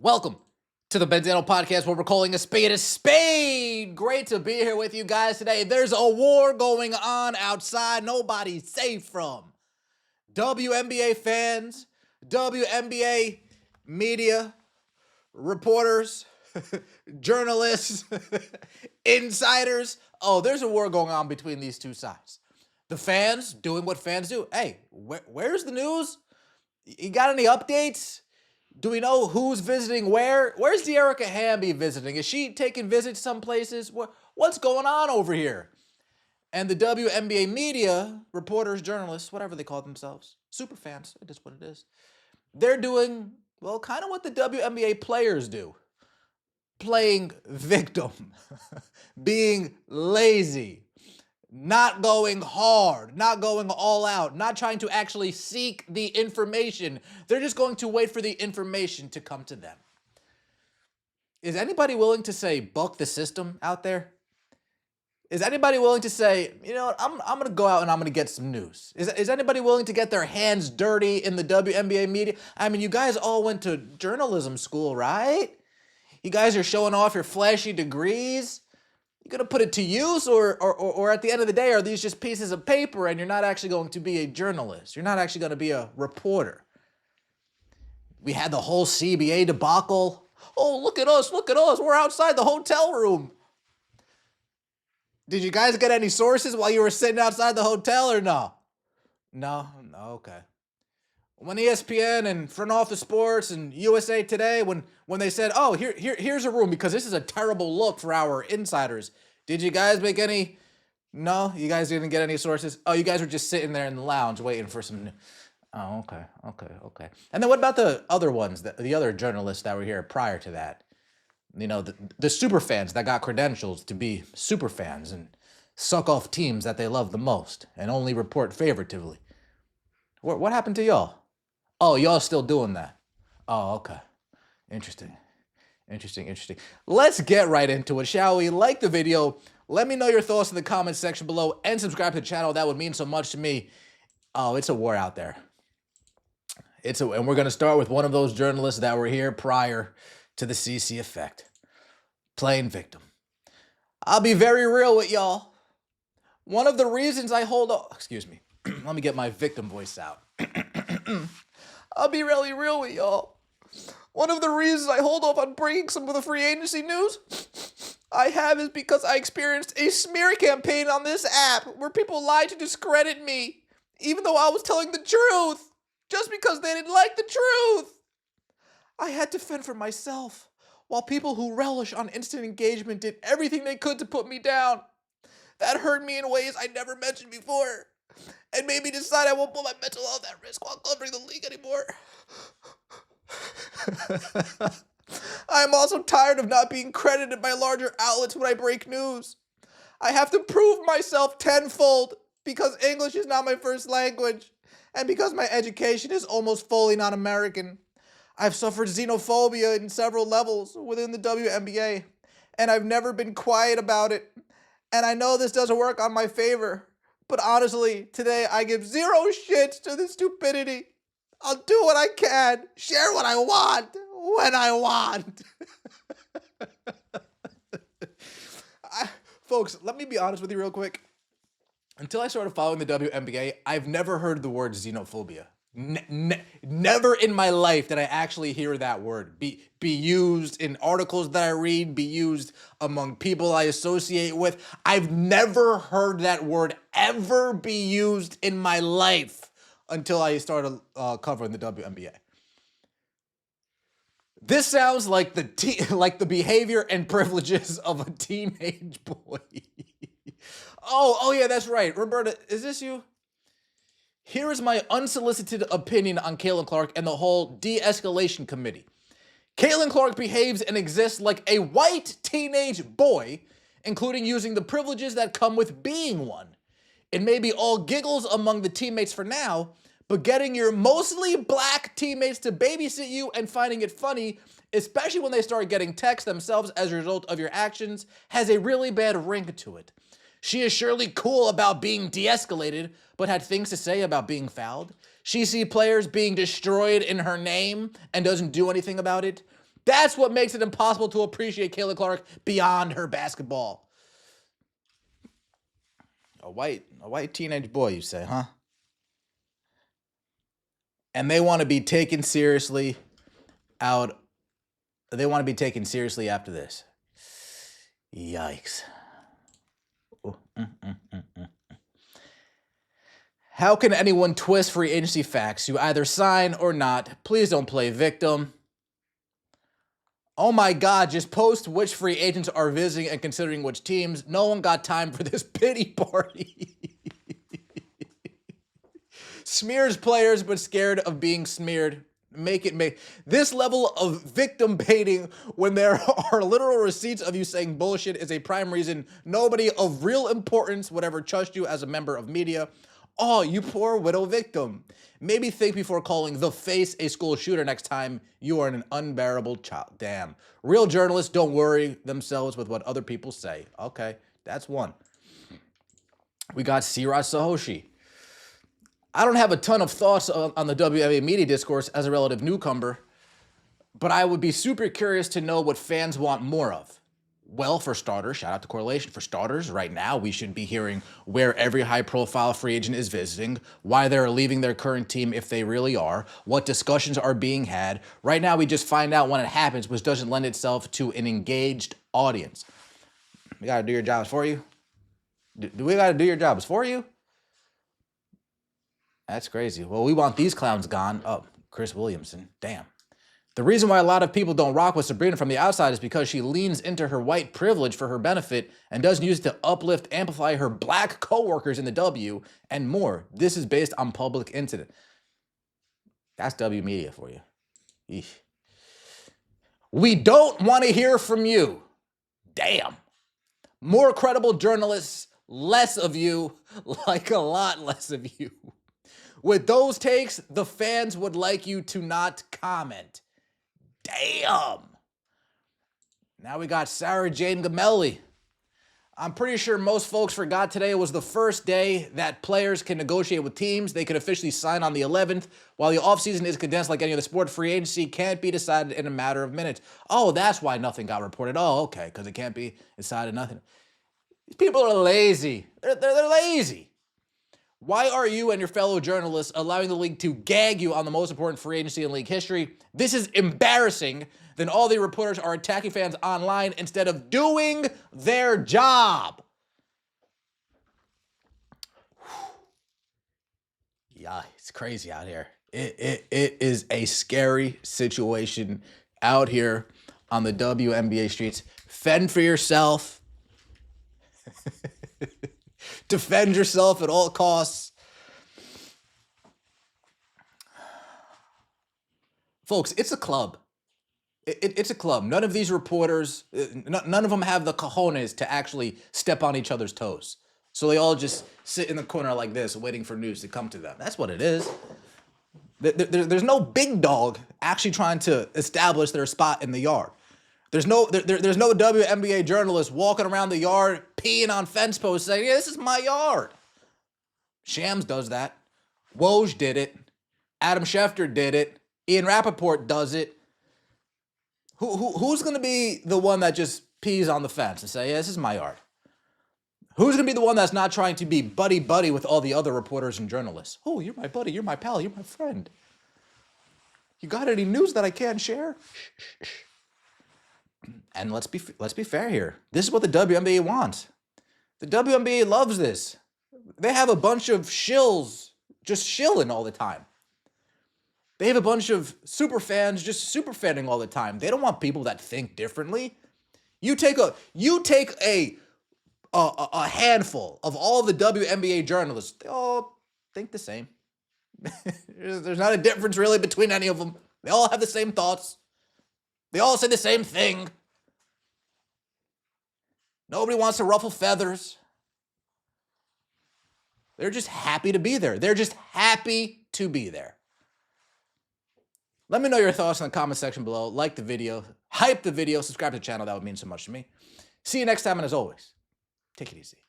Welcome to the Benzano Podcast, where we're calling a spade a spade. Great to be here with you guys today. There's a war going on outside nobody's safe from. WNBA fans, WNBA media, reporters, journalists, insiders. Oh, there's a war going on between these two sides. The fans doing what fans do. Hey, where's the news? You got any updates? Do we know who's visiting where? Where's De'Erica Hamby visiting? Is she taking visits some places? What's going on over here? And the WNBA media, reporters, journalists, whatever they call themselves, super fans, it is what it is. They're doing, well, kind of what the WNBA players do. Playing victim, being lazy, not going hard, not going all out, not trying to actually seek the information. They're just going to wait for the information to come to them. Is anybody willing to say, buck the system out there? Is anybody willing to say, you know what, I'm going to go out and I'm going to get some news? Is anybody willing to get their hands dirty in the WNBA media? I mean, you guys all went to journalism school, right? You guys are showing off your flashy degrees. You going to put it to use, or at the end of the day, are these just pieces of paper and you're not actually going to be a journalist? You're not actually going to be a reporter. We had the whole CBA debacle. Oh, look at us. We're outside the hotel room. Did you guys get any sources while you were sitting outside the hotel or no? No, okay. When ESPN and Front Office Sports and USA Today, when they said, oh, here's a room because this is a terrible look for our insiders. Did you guys make any? No, you guys didn't get any sources? Oh, you guys were just sitting there in the lounge waiting for some. Oh, okay. And then what about the other ones, the other journalists that were here prior to that? You know, the super fans that got credentials to be super fans and suck off teams that they love the most and only report favoritively. What happened to y'all? Oh, y'all still doing that? Oh, okay. Interesting. Let's get right into it, shall we? Like the video. Let me know your thoughts in the comments section below and subscribe to the channel. That would mean so much to me. Oh, it's a war out there. And we're going to start with one of those journalists that were here prior to the CC effect. Playing victim. I'll be very real with y'all. One of the reasons I hold on... Excuse me. Let me get my victim voice out. I'll be really real with y'all. One of the reasons I hold off on bringing some of the free agency news I have is because I experienced a smear campaign on this app where people lied to discredit me, even though I was telling the truth, just because they didn't like the truth. I had to fend for myself, while people who relish on instant engagement did everything they could to put me down. That hurt me in ways I never mentioned before, and made me decide I won't put my mental health at risk while covering the league anymore. I am also tired of not being credited by larger outlets when I break news. I have to prove myself tenfold because English is not my first language, and because my education is almost fully non-American. I've suffered xenophobia in several levels within the WNBA, and I've never been quiet about it. And I know this doesn't work on my favor, but honestly, today I give zero shits to this stupidity. I'll do what I can, share what I want, when I want. Folks, let me be honest with you real quick. Until I started following the WNBA, I've never heard the word xenophobia. Never in my life did I actually hear that word be used in articles that I read, be used among people I associate with. I've never heard that word ever be used in my life until I started covering the WNBA. This sounds like the behavior and privileges of a teenage boy. Oh yeah, that's right. Roberta, is this you? Here is my unsolicited opinion on Caitlin Clark and the whole de-escalation committee. Caitlin Clark behaves and exists like a white teenage boy, including using the privileges that come with being one. It may be all giggles among the teammates for now, but getting your mostly black teammates to babysit you and finding it funny, especially when they start getting texts themselves as a result of your actions, has a really bad ring to it. She is surely cool about being de-escalated, but had things to say about being fouled. She sees players being destroyed in her name and doesn't do anything about it. That's what makes it impossible to appreciate Kayla Clark beyond her basketball. A white teenage boy, you say, huh? And they want to be taken seriously out. They want to be taken seriously after this. Yikes. How can anyone twist free agency facts? You either sign or not. Please don't play victim. Oh my God, just post which free agents are visiting and considering which teams. No one got time for this pity party. Smears players, but scared of being smeared. Make this level of victim baiting when there are literal receipts of you saying bullshit is a prime reason nobody of real importance would ever trust you as a member of media. Oh, you poor widow victim. Maybe think before calling the face a school shooter next time you are an unbearable child. Damn. Real journalists don't worry themselves with what other people say. Okay, that's one. We got Siraj Sahoshi. I don't have a ton of thoughts on the WNBA media discourse as a relative newcomer, but I would be super curious to know what fans want more of. Well, for starters, shout out to Correlation. For starters, right now, we should be hearing where every high-profile free agent is visiting, why they're leaving their current team if they really are, what discussions are being had. Right now, we just find out when it happens, which doesn't lend itself to an engaged audience. We got to do your jobs for you? Do we got to do your jobs for you? That's crazy. Well, we want these clowns gone. Oh, Chris Williamson. Damn. The reason why a lot of people don't rock with Sabrina from the outside is because she leans into her white privilege for her benefit and doesn't use it to uplift, amplify her black coworkers in the W and more. This is based on public incident. That's W media for you. Eesh. We don't want to hear from you. Damn. More credible journalists, less of you, like a lot less of you. With those takes, the fans would like you to not comment. Damn. Now we got Sarah Jane Gamelli. I'm pretty sure most folks forgot today was the first day that players can negotiate with teams. They could officially sign on the 11th. While the offseason is condensed like any other sport, free agency can't be decided in a matter of minutes. Oh, that's why nothing got reported. Oh, okay, because it can't be decided nothing. These people are lazy. They're lazy. Why are you and your fellow journalists allowing the league to gag you on the most important free agency in league history? This is embarrassing. Then all the reporters are attacking fans online instead of doing their job. Yeah, it's crazy out here. It is a scary situation out here on the WNBA streets. Fend for yourself. Defend yourself at all costs. Folks, it's a club. It's a club. None of these reporters, none of them have the cojones to actually step on each other's toes. So they all just sit in the corner like this, waiting for news to come to them. That's what it is. There's no big dog actually trying to establish their spot in the yard. There's no WNBA journalist walking around the yard peeing on fence posts saying, yeah, this is my yard. Shams does that. Woj did it. Adam Schefter did it. Ian Rappaport does it. Who's going to be the one that just pees on the fence and say, yeah, this is my yard? Who's going to be the one that's not trying to be buddy-buddy with all the other reporters and journalists? Oh, you're my buddy. You're my pal. You're my friend. You got any news that I can't share? Shh. And let's be fair here. This is what the WNBA wants. The WNBA loves this. They have a bunch of shills just shilling all the time. They have a bunch of super fans just super fanning all the time. They don't want people that think differently. You take a handful of all the WNBA journalists. They all think the same. There's not a difference really between any of them. They all have the same thoughts. They all say the same thing. Nobody wants to ruffle feathers. They're just happy to be there. They're just happy to be there. Let me know your thoughts in the comment section below. Like the video, hype the video, subscribe to the channel. That would mean so much to me. See you next time, and as always, take it easy.